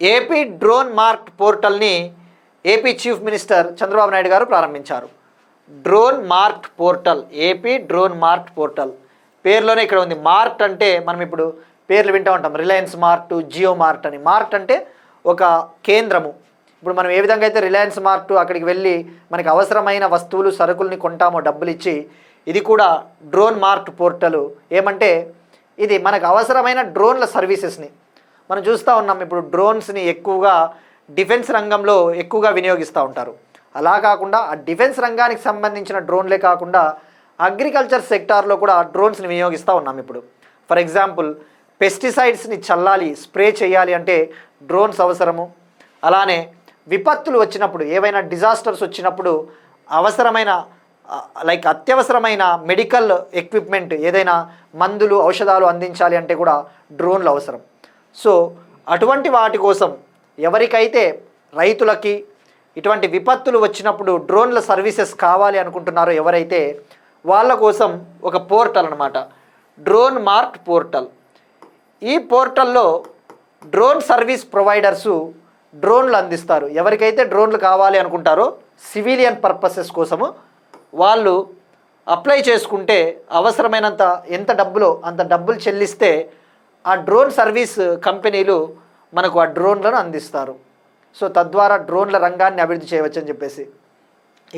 AP drone mart పోర్టల్ని AP chief minister Chandrababu Naidu గారు ప్రారంభించారు. ఏపీ డ్రోన్ మార్ట్ పోర్టల్ పేరులోనే ఇక్కడ ఉంది. మార్ట్ అంటే మనం ఇప్పుడు పేర్లు వింటూ ఉంటాం, రిలయన్స్ మార్ట్, జియో మార్ట్ అని. మార్ట్ అంటే ఒక కేంద్రము. ఇప్పుడు మనం ఏ విధంగా అయితే రిలయన్స్ మార్ట్ అక్కడికి వెళ్ళి మనకి అవసరమైన వస్తువులు సరుకుల్ని కొంటామో డబ్బులు ఇచ్చి, ఇది కూడా డ్రోన్ మార్ట్ పోర్టల్. ఏమంటే ఇది మనకు అవసరమైన డ్రోన్ల సర్వీసెస్ని మనం చూస్తూ ఉన్నాం. ఇప్పుడు డ్రోన్స్ని ఎక్కువగా డిఫెన్స్ రంగంలో ఎక్కువగా వినియోగిస్తూ ఉంటారు. అలా కాకుండా ఆ డిఫెన్స్ రంగానికి సంబంధించిన డ్రోన్లే కాకుండా అగ్రికల్చర్ సెక్టార్లో కూడా డ్రోన్స్ని వినియోగిస్తూ ఉన్నాం. ఇప్పుడు ఫర్ ఎగ్జాంపుల్ పెస్టిసైడ్స్ని చల్లాలి, స్ప్రే చేయాలి అంటే డ్రోన్స్ అవసరము. అలానే విపత్తులు వచ్చినప్పుడు, ఏవైనా డిజాస్టర్స్ వచ్చినప్పుడు అవసరమైన అత్యవసరమైన మెడికల్ ఎక్విప్మెంట్, ఏదైనా మందులు ఔషధాలు అందించాలి అంటే కూడా డ్రోన్లు అవసరం. సో అటువంటి వాటి కోసం ఎవరికైతే రైతులకి ఇటువంటి విపత్తులు వచ్చినప్పుడు డ్రోన్ల సర్వీసెస్ కావాలి అనుకుంటున్నారో ఎవరైతే, వాళ్ళ కోసం ఒక పోర్టల్ అనమాట, డ్రోన్ మార్ట్ పోర్టల్. ఈ పోర్టల్లో డ్రోన్ సర్వీస్ ప్రొవైడర్సు డ్రోన్లు అందిస్తారు. ఎవరికైతే డ్రోన్లు కావాలి అనుకుంటారో సివిలియన్ పర్పసెస్ కోసము వాళ్ళు అప్లై చేసుకుంటే అవసరమైనంత ఎంత డబ్బులో అంత డబ్బులు చెల్లిస్తే ఆ డ్రోన్ సర్వీస్ కంపెనీలు మనకు ఆ డ్రోన్లను అందిస్తారు. సో తద్వారా డ్రోన్ల రంగాన్ని అభివృద్ధి చేయవచ్చని చెప్పేసి.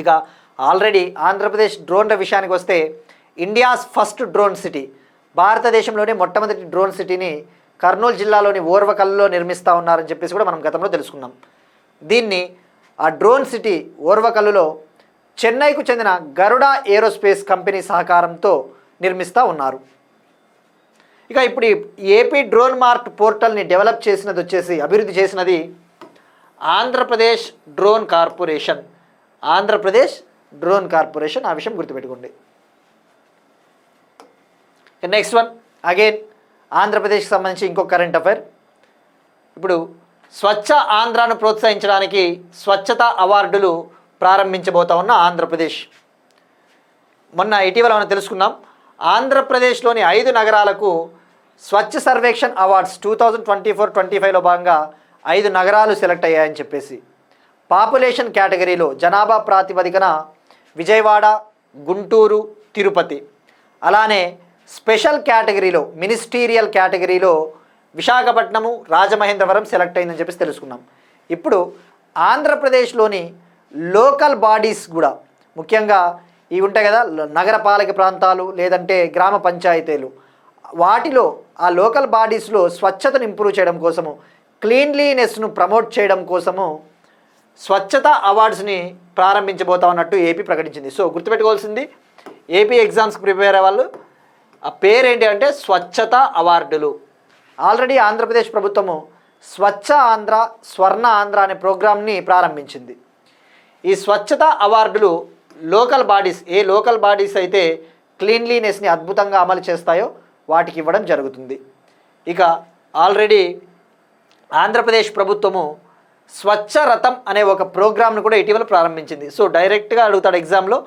ఇక ఆల్రెడీ ఆంధ్రప్రదేశ్ డ్రోన్ల విషయానికి వస్తే ఇండియాస్ ఫస్ట్ డ్రోన్ సిటీ, భారతదేశంలోనే మొట్టమొదటి డ్రోన్ సిటీని కర్నూలు జిల్లాలోని ఓర్వకల్లో నిర్మిస్తూ ఉన్నారని చెప్పేసి కూడా మనం గతంలో తెలుసుకున్నాం. దీన్ని ఆ డ్రోన్ సిటీ ఓర్వకల్లులో చెన్నైకు చెందిన గరుడ ఏరోస్పేస్ కంపెనీ సహకారంతో నిర్మిస్తూ ఉన్నారు. ఇక ఇప్పుడు ఏపీ డ్రోన్ మార్ట్ పోర్టల్ని డెవలప్ చేసినది వచ్చేసి, అభివృద్ధి చేసినది Andhra Pradesh drone corporation. Andhra Pradesh drone corporation, ఆ విషయం గుర్తుపెట్టుకోండి. నెక్స్ట్ వన్ అగైన్ ఆంధ్రప్రదేశ్కి సంబంధించి ఇంకొక కరెంట్ అఫైర్. ఇప్పుడు స్వచ్ఛ ఆంధ్రాను ప్రోత్సహించడానికి స్వచ్ఛతా అవార్డులు ప్రారంభించబోతా ఉన్న ఆంధ్రప్రదేశ్. మొన్న ఇటీవల మనం తెలుసుకున్నాం, ఆంధ్రప్రదేశ్లోని 5 నగరాలకు స్వచ్ఛ సర్వేక్షణ్ అవార్డ్స్ 2024-25లో భాగంగా 5 నగరాలు సెలెక్ట్ అయ్యాయని చెప్పేసి. పాపులేషన్ కేటగిరీలో జనాభా ప్రాతిపదికన విజయవాడ, గుంటూరు, తిరుపతి. అలానే స్పెషల్ కేటగిరీలో మినిస్టీరియల్ కేటగిరీలో విశాఖపట్నము, రాజమహేంద్రవరం సెలెక్ట్ అయిందని చెప్పేసి తెలుసుకున్నాం. ఇప్పుడు ఆంధ్రప్రదేశ్లోని లోకల్ బాడీస్ కూడా, ముఖ్యంగా ఇవి ఉంటాయి కదా నగరపాలక ప్రాంతాలు లేదంటే గ్రామ పంచాయతీలు, వాటిలో ఆ లోకల్ బాడీస్లో స్వచ్ఛతను ఇంప్రూవ్ చేయడం కోసము, క్లీన్లీనెస్ను ప్రమోట్ చేయడం కోసము స్వచ్ఛత అవార్డ్స్ని ప్రారంభించబోతా ఉన్నట్టు ఏపీ ప్రకటించింది. సో గుర్తుపెట్టుకోవాల్సింది, ఏపీ ఎగ్జామ్స్కి ప్రిపేర్ అయ్యే వాళ్ళు ఆ పేరేంటి అంటే స్వచ్ఛత అవార్డులు. ఆల్రెడీ ఆంధ్రప్రదేశ్ ప్రభుత్వము స్వచ్ఛ ఆంధ్ర, స్వర్ణ ఆంధ్ర అనే ప్రోగ్రామ్ని ప్రారంభించింది. ఈ స్వచ్ఛత అవార్డులు లోకల్ బాడీస్, ఏ లోకల్ బాడీస్ అయితే క్లీన్లీనెస్ని అద్భుతంగా అమలు చేస్తాయో వాటికి ఇవ్వడం జరుగుతుంది. ఇక ఆల్రెడీ ఆంధ్రప్రదేశ్ ప్రభుత్వము స్వచ్ఛ రథం అనే ఒక ప్రోగ్రామ్ను కూడా ఇటీవల ప్రారంభించింది. సో డైరెక్ట్గా అడుగుతాడు ఎగ్జామ్లో,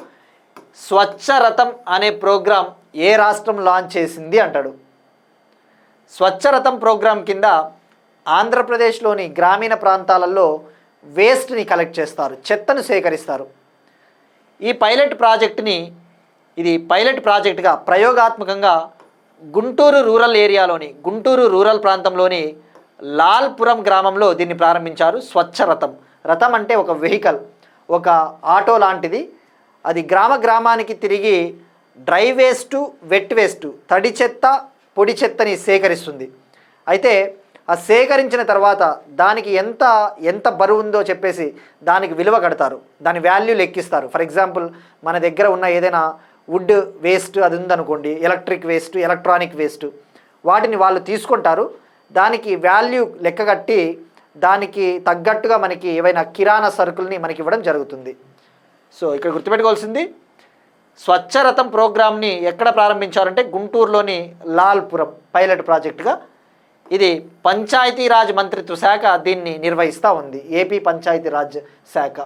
స్వచ్ఛ రథం అనే ప్రోగ్రాం ఏ రాష్ట్రం లాంచ్ చేసింది అంటాడు. స్వచ్ఛ రథం ప్రోగ్రాం కింద ఆంధ్రప్రదేశ్లోని గ్రామీణ ప్రాంతాలలో వేస్ట్ని కలెక్ట్ చేస్తారు, చెత్తను సేకరిస్తారు. ఈ పైలట్ ప్రాజెక్టుని, ఇది పైలట్ ప్రాజెక్టుగా ప్రయోగాత్మకంగా గుంటూరు రూరల్ ఏరియాలోని, గుంటూరు రూరల్ ప్రాంతంలోని లాల్పురం గ్రామంలో దీన్ని ప్రారంభించారు. స్వచ్ఛ రథం. రథం అంటే ఒక వెహికల్, ఒక ఆటో లాంటిది. అది గ్రామానికి తిరిగి డ్రై వేస్ట్, వెట్ వేస్ట్, తడి చెత్త, పొడి చెత్తని సేకరిస్తుంది. అయితే ఆ సేకరించిన తర్వాత దానికి ఎంత బరువు ఉందో చెప్పేసి దానికి విలువ కడతారు, దాని వాల్యూ లెక్కిస్తారు. ఫర్ ఎగ్జాంపుల్ మన దగ్గర ఉన్న ఏదైనా వుడ్ వేస్ట్ అది ఉందనుకోండి, ఎలక్ట్రిక్ వేస్ట్, ఎలక్ట్రానిక్ వేస్ట్, వాటిని వాళ్ళు తీసుకుంటారు. దానికి వాల్యూ లెక్కగట్టి దానికి తగ్గట్టుగా మనకి ఏవైనా కిరాణా సరుకుల్ని మనకి ఇవ్వడం జరుగుతుంది. సో ఇక్కడ గుర్తుపెట్టుకోవాల్సింది, స్వచ్ఛ రథం ప్రోగ్రామ్ని ఎక్కడ ప్రారంభించారంటే గుంటూరులోని లాల్పురం పైలట్ ప్రాజెక్టుగా. ఇది పంచాయతీరాజ్ మంత్రిత్వ శాఖ దీన్ని నిర్వహిస్తూ ఉంది, ఏపీ పంచాయతీరాజ్ శాఖ.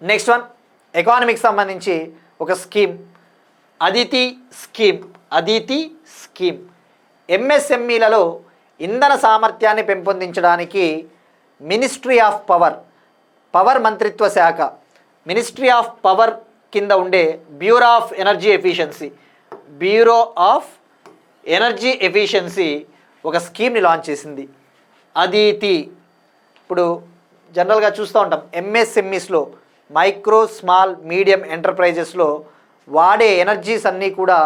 నెక్స్ట్ వన్ ఎకానమీకి సంబంధించి ఒక scheme, Aditi scheme. Aditi scheme ఎంఎస్ఎంఈలలో ఇంధన సామర్థ్యాన్ని పెంపొందించడానికి మినిస్ట్రీ ఆఫ్ పవర్ మంత్రిత్వ శాఖ, మినిస్ట్రీ ఆఫ్ పవర్ కింద ఉండే bureau of energy efficiency, bureau of energy efficiency ఒక స్కీమ్ని లాంచ్ చేసింది, అదితి. ఇప్పుడు జనరల్గా చూస్తూ ఉంటాం ఎంఎస్ఎంఈస్లో, మైక్రో స్మాల్ మీడియం ఎంటర్ప్రైజెస్లో వాడే ఎనర్జీస్ అన్నీ కూడా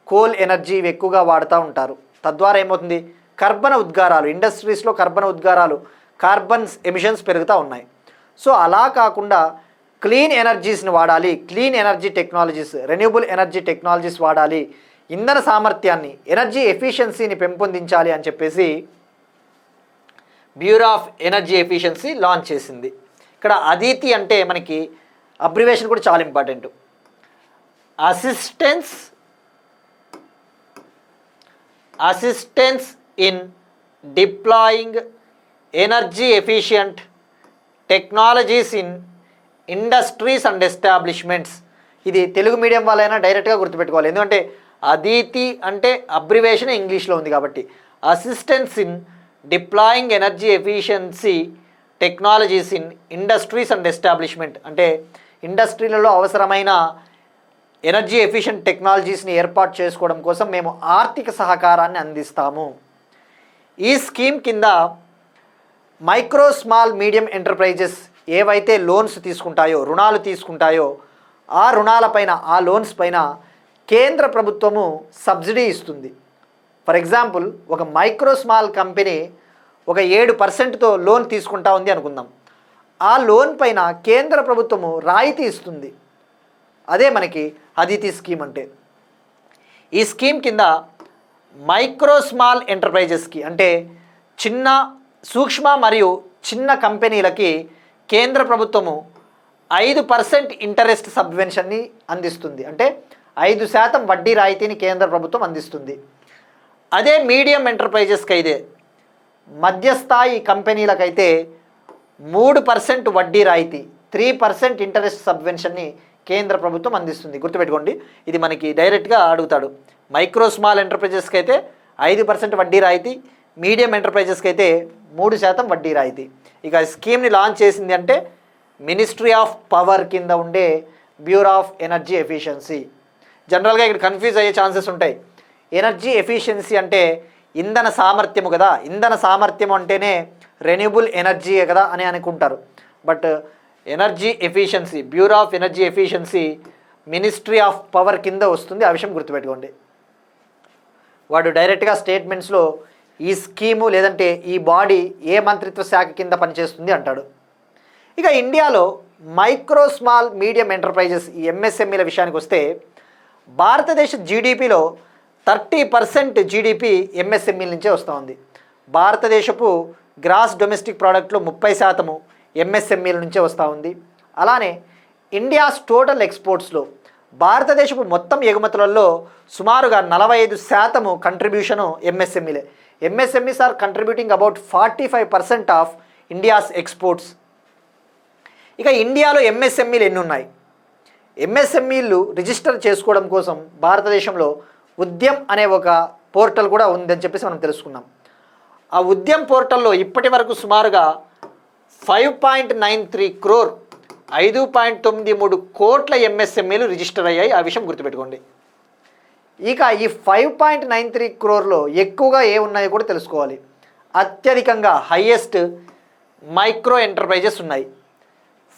కోల్ ఎనర్జీ ఎక్కువగా వాడుతూ ఉంటారు. తద్వారా ఏమవుతుంది, కర్బన ఉద్గారాలు, ఇండస్ట్రీస్లో కర్బన ఉద్గారాలు, కార్బన్ ఎమిషన్స్ పెరుగుతూ ఉన్నాయి. సో అలా కాకుండా క్లీన్ ఎనర్జీస్ని వాడాలి, clean energy technologies, renewable energy technologies వాడాలి, ఇంధన సామర్థ్యాన్ని, ఎనర్జీ ఎఫిషియన్సీని పెంపొందించాలి అని చెప్పేసి bureau of energy efficiency launch చేసింది. ఇక్కడ అదితి అంటే మనకి అబ్రివేషన్ కూడా చాలా important. Assistance in deploying energy efficient technologies in industries and establishments. ఇది తెలుగు మీడియం వాళ్ళైనా డైరెక్ట్గా గుర్తుపెట్టుకోవాలి, ఎందుకంటే అదితి అంటే అబ్రివేషన్ ఇంగ్లీష్లో ఉంది కాబట్టి. Assistance in deploying energy efficiency technologies in industries and establishment అంటే ఇండస్ట్రీలలో అవసరమైన ఎనర్జీ ఎఫిషియెంట్ టెక్నాలజీస్ని ఏర్పాటు చేసుకోవడం కోసం మేము ఆర్థిక సహకారాన్ని అందిస్తాము. ఈ స్కీమ్ కింద మైక్రో స్మాల్ మీడియం ఎంటర్ప్రైజెస్ ఏవైతే లోన్స్ తీసుకుంటాయో, రుణాలు తీసుకుంటాయో, ఆ రుణాలపైన, ఆ లోన్స్ పైన కేంద్ర ప్రభుత్వము సబ్సిడీ ఇస్తుంది. ఫర్ ఎగ్జాంపుల్, ఒక మైక్రో స్మాల్ కంపెనీ ఒక 7%తో లోన్ తీసుకుంటా ఉంది అనుకుందాం. ఆ లోన్ పైన కేంద్ర ప్రభుత్వము రాయితీ ఇస్తుంది. అదే మనకి అదితి స్కీమ్ అంటే. ఈ స్కీమ్ కింద మైక్రో స్మాల్ ఎంటర్ప్రైజెస్కి అంటే చిన్న, సూక్ష్మ మరియు చిన్న కంపెనీలకి కేంద్ర ప్రభుత్వము 5% ఇంటరెస్ట్ సబ్వెన్షన్ని అందిస్తుంది. అంటే 5% వడ్డీ రాయితీని కేంద్ర ప్రభుత్వం అందిస్తుంది. అదే మీడియం ఎంటర్ప్రైజెస్కి అయితే, మధ్యస్థాయి కంపెనీలకైతే 3% వడ్డీ రాయితీ, 3% ఇంటరెస్ట్ సబ్వెన్షన్ని కేంద్ర ప్రభుత్వం అందిస్తుంది. గుర్తుపెట్టుకోండి, ఇది మనకి డైరెక్ట్గా అడుగుతాడు. మైక్రో స్మాల్ ఎంటర్ప్రైజెస్కి అయితే 5% వడ్డీ రాయితీ, మీడియం ఎంటర్ప్రైజెస్కి అయితే 3% వడ్డీ రాయితీ. ఇక స్కీమ్ని లాంచ్ చేసింది అంటే మినిస్ట్రీ ఆఫ్ పవర్ కింద ఉండే బ్యూరో ఆఫ్ ఎనర్జీ ఎఫిషియన్సీ. జనరల్గా ఇక్కడ కన్ఫ్యూజ్ అయ్యే ఛాన్సెస్ ఉంటాయి. ఎనర్జీ ఎఫిషియన్సీ అంటే ఇంధన సామర్థ్యము కదా, ఇంధన సామర్థ్యం అంటేనే రెన్యూబుల్ ఎనర్జీ కదా అని అనుకుంటారు. But energy efficiency, bureau of energy efficiency ministry of power కింద వస్తుంది. ఆ విషయం గుర్తుపెట్టుకోండి. వాడు డైరెక్ట్గా స్టేట్మెంట్స్లో ఈ స్కీము లేదంటే ఈ బాడీ ఏ మంత్రిత్వ శాఖ కింద పనిచేస్తుంది అంటాడు. ఇక ఇండియాలో మైక్రో స్మాల్ మీడియం ఎంటర్ప్రైజెస్, ఈ ఎంఎస్ఎంఈల విషయానికి వస్తే, భారతదేశ జీడిపిలో 30% జీడిపి ఎంఎస్ఎంఈల నుంచే వస్తూ ఉంది. భారతదేశపు గ్రాస్ డొమెస్టిక్ ప్రోడక్ట్లో 30% ఎంఎస్ఎంఈల నుంచే వస్తూ ఉంది. అలానే ఇండియాస్ టోటల్ ఎక్స్పోర్ట్స్లో భారతదేశపు మొత్తం ఎగుమతులలో సుమారుగా 45% కంట్రిబ్యూషను ఎంఎస్ఎంఈలే. MSMEs are contributing about 45% of India's exports. ఇక ఇండియాలో ఎంఎస్ఎంఈలు ఎన్ని ఉన్నాయి? ఎంఎస్ఎంఈలు రిజిస్టర్ చేసుకోవడం కోసం భారతదేశంలో ఉద్యమ్ అనే ఒక పోర్టల్ కూడా ఉందని చెప్పేసి మనం తెలుసుకున్నాం. ఆ ఉద్యమ్ పోర్టల్లో ఇప్పటి వరకు సుమారుగా 5.93 crore 5.93 కోట్ల ఎంఎస్ఎంఈలు రిజిస్టర్ అయ్యాయి. ఆ విషయం గుర్తుపెట్టుకోండి. ఇక ఈ 5.93 crore ఎక్కువగా ఏ ఉన్నాయో కూడా తెలుసుకోవాలి. అత్యధికంగా హైయెస్ట్ మైక్రో ఎంటర్ప్రైజెస్ ఉన్నాయి.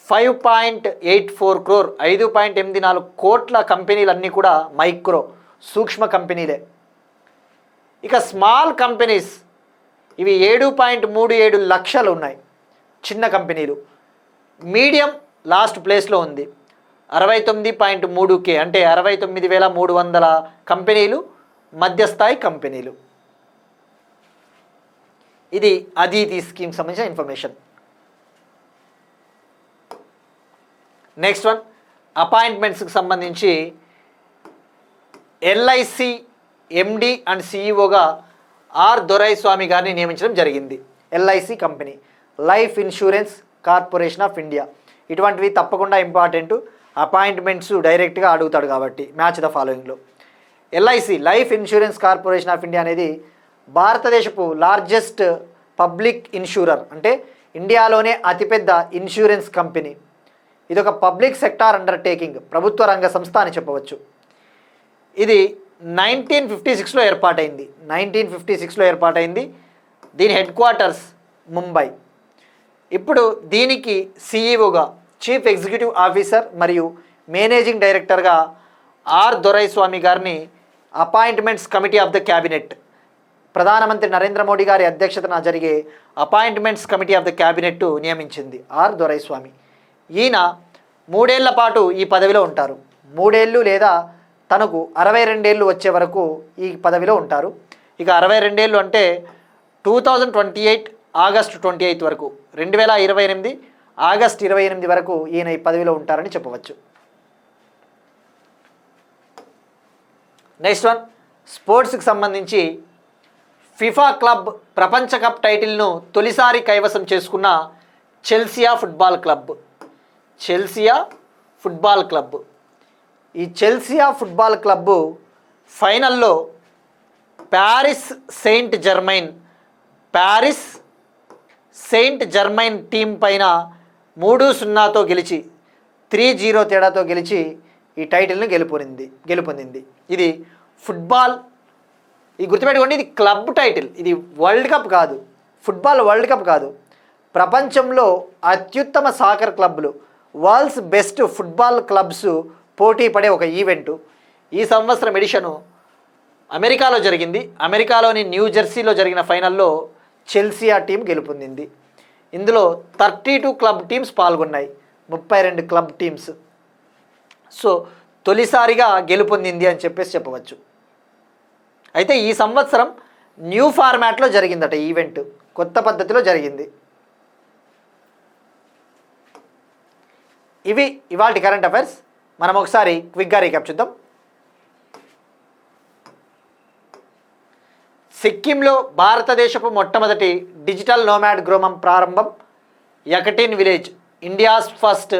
5.84 crore 5.84 కోట్ల కంపెనీలన్నీ కూడా మైక్రో, సూక్ష్మ కంపెనీలే. ఇక స్మాల్ కంపెనీస్ ఇవి 7.37 లక్షలు ఉన్నాయి, చిన్న కంపెనీలు. మీడియం లాస్ట్ ప్లేస్లో ఉంది, 69.3K అంటే 69,300 కంపెనీలు మధ్యస్థాయి కంపెనీలు. ఇది అదితి స్కీమ్ సంబంధించిన ఇన్ఫర్మేషన్. నెక్స్ట్ వన్, అపాయింట్మెంట్స్కి సంబంధించి ఎల్ఐసి ఎండి అండ్ సిఇఓగా ఆర్ దొరైస్వామి గారిని నియమించడం జరిగింది. LIC company, life insurance corporation of India. ఇటువంటివి తప్పకుండా ఇంపార్టెంట్. అపాయింట్మెంట్స్ డైరెక్ట్గా అడుగుతాడు కాబట్టి మ్యాచ్ ద ఫాలోయింగ్లో. LIC, life insurance corporation of India అనేది భారతదేశపు లార్జెస్ట్ పబ్లిక్ ఇన్సూరర్, అంటే ఇండియాలోనే అతిపెద్ద ఇన్సూరెన్స్ కంపెనీ. ఇది ఒక పబ్లిక్ సెక్టార్ అండర్టేకింగ్, ప్రభుత్వ రంగ సంస్థ అని చెప్పవచ్చు. ఇది 1956లో ఏర్పాటైంది. 1956లో ఏర్పాటైంది. దీని హెడ్ క్వార్టర్స్ ముంబై. ఇప్పుడు దీనికి సిఈఓగా చీఫ్ ఎగ్జిక్యూటివ్ ఆఫీసర్ మరియు మేనేజింగ్ డైరెక్టర్గా ఆర్ దొరైస్వామి గారిని appointments committee of the cabinet, ప్రధానమంత్రి నరేంద్ర మోడీ గారి అధ్యక్షతన జరిగే appointments committee of the cabinet నియమించింది ఆర్ దొరైస్వామి. ఈయన 3 ఏళ్ల పాటు ఈ పదవిలో ఉంటారు. 3 ఏళ్ళు లేదా తనకు 62 ఏళ్ళు వచ్చే వరకు ఈ పదవిలో ఉంటారు. ఇక 62 ఏళ్ళు అంటే 2028 ఆగస్టు 28 వరకు, 2028 ఆగస్టు 28 వరకు ఈయన ఈ పదవిలో ఉంటారని చెప్పవచ్చు. నెక్స్ట్ వన్, స్పోర్ట్స్కి సంబంధించి ఫిఫా క్లబ్ ప్రపంచ కప్ టైటిల్ను తొలిసారి కైవసం చేసుకున్న Chelsea football club. Chelsea football club. ఈ చెల్సియా ఫుట్బాల్ క్లబ్ ఫైనల్లో ప్యారిస్ సెయింట్ జర్మైన్ టీం పైన 3-0తో గెలిచి 3-0 తేడాతో గెలిచి ఈ టైటిల్ను గెలుపొందింది. ఇది ఫుట్బాల్, ఇది గుర్తుపెట్టుకోండి, ఇది క్లబ్ టైటిల్, ఇది వరల్డ్ కప్ కాదు, ఫుట్బాల్ వరల్డ్ కప్ కాదు. ప్రపంచంలో అత్యుత్తమ సాకర్ క్లబ్లు, వరల్డ్స్ బెస్ట్ ఫుట్బాల్ క్లబ్స్ పోటీ పడే ఒక ఈవెంటు. ఈ సంవత్సరం ఎడిషను అమెరికాలో జరిగింది. అమెరికాలోని న్యూ జెర్సీలో జరిగిన ఫైనల్లో చెల్సియా టీం గెలుపొందింది. ఇందులో 32 క్లబ్ టీమ్స్ పాల్గొన్నాయి, 32 క్లబ్ టీమ్స్. సో తొలిసారిగా గెలుపొందింది అని చెప్పవచ్చు. అయితే ఈ సంవత్సరం న్యూ ఫార్మాట్లో జరిగిందట ఈవెంట్, కొత్త పద్ధతిలో జరిగింది. ఇవి ఇవాల్టి కరెంట్ అఫైర్స్. మనం ఒకసారి క్విక్గా రీక్యాప్ చూద్దాం. సిక్కింలో భారతదేశపు మొట్టమొదటి డిజిటల్ నోమాడ్ గ్రామం ప్రారంభం. Yakten village India's first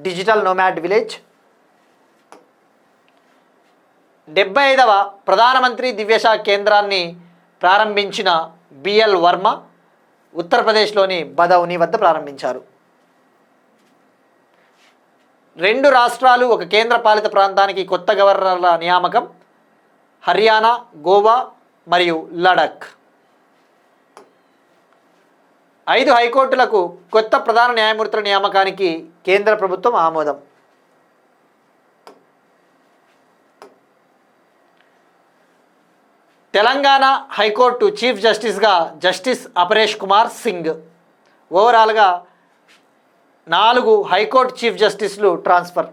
digital nomad village. 75వ ప్రధానమంత్రి దివ్యశాఖ కేంద్రాన్ని ప్రారంభించిన బిఎల్ వర్మ ఉత్తరప్రదేశ్లోని బదౌని వద్ద ప్రారంభించారు. 2 రాష్ట్రాలు, 1 కేంద్రపాలిత ప్రాంతానికి కొత్త గవర్నర్ల నియామకం. హర్యానా, గోవా మరియు లడాక్. 5 హైకోర్టులకు కొత్త ప్రధాన న్యాయమూర్తుల నియామకానికి కేంద్ర ప్రభుత్వం ఆమోదం. తెలంగాణ హైకోర్టు చీఫ్ జస్టిస్గా జస్టిస్ అపరేష్ కుమార్ సింగ్. ఓవరాల్గా 4 హైకోర్టు చీఫ్ జస్టిస్లు ట్రాన్స్ఫర్.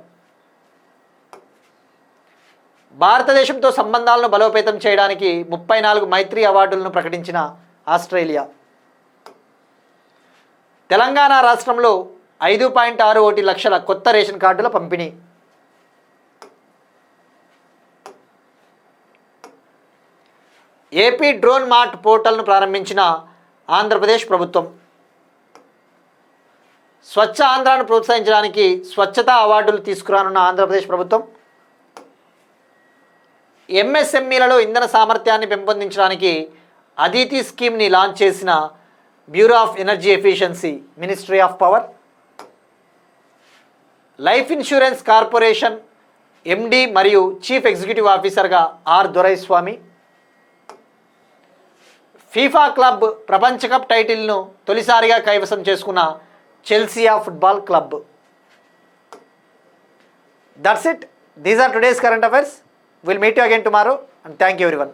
భారతదేశంతో సంబంధాలను బలోపేతం చేయడానికి 34 మైత్రి అవార్డులను ప్రకటించిన ఆస్ట్రేలియా. తెలంగాణ రాష్ట్రంలో 5.61 లక్షల కొత్త రేషన్ కార్డుల పంపిణీ. ఏపీ డ్రోన్ మార్ట్ పోర్టల్ను ప్రారంభించిన ఆంధ్రప్రదేశ్ ప్రభుత్వం. స్వచ్ఛ ఆంధ్రాను ప్రోత్సహించడానికి స్వచ్ఛతా అవార్డులు తీసుకురానున్న ఆంధ్రప్రదేశ్ ప్రభుత్వం. ఎంఎస్ఎంఈలలో ఇంధన సామర్థ్యాన్ని పెంపొందించడానికి అదితి స్కీమ్ని లాంచ్ చేసిన bureau of energy efficiency, ministry of power. Life insurance corporation MD మరియు చీఫ్ ఎగ్జిక్యూటివ్ ఆఫీసర్గా ఆర్ దొరైస్వామి. ఫీఫా క్లబ్ ప్రపంచ కప్ టైటిల్ను తొలిసారిగా కైవసం చేసుకున్న Chelsea football club. That's it. These are today's current affairs. We'll meet you again tomorrow, and thank you everyone.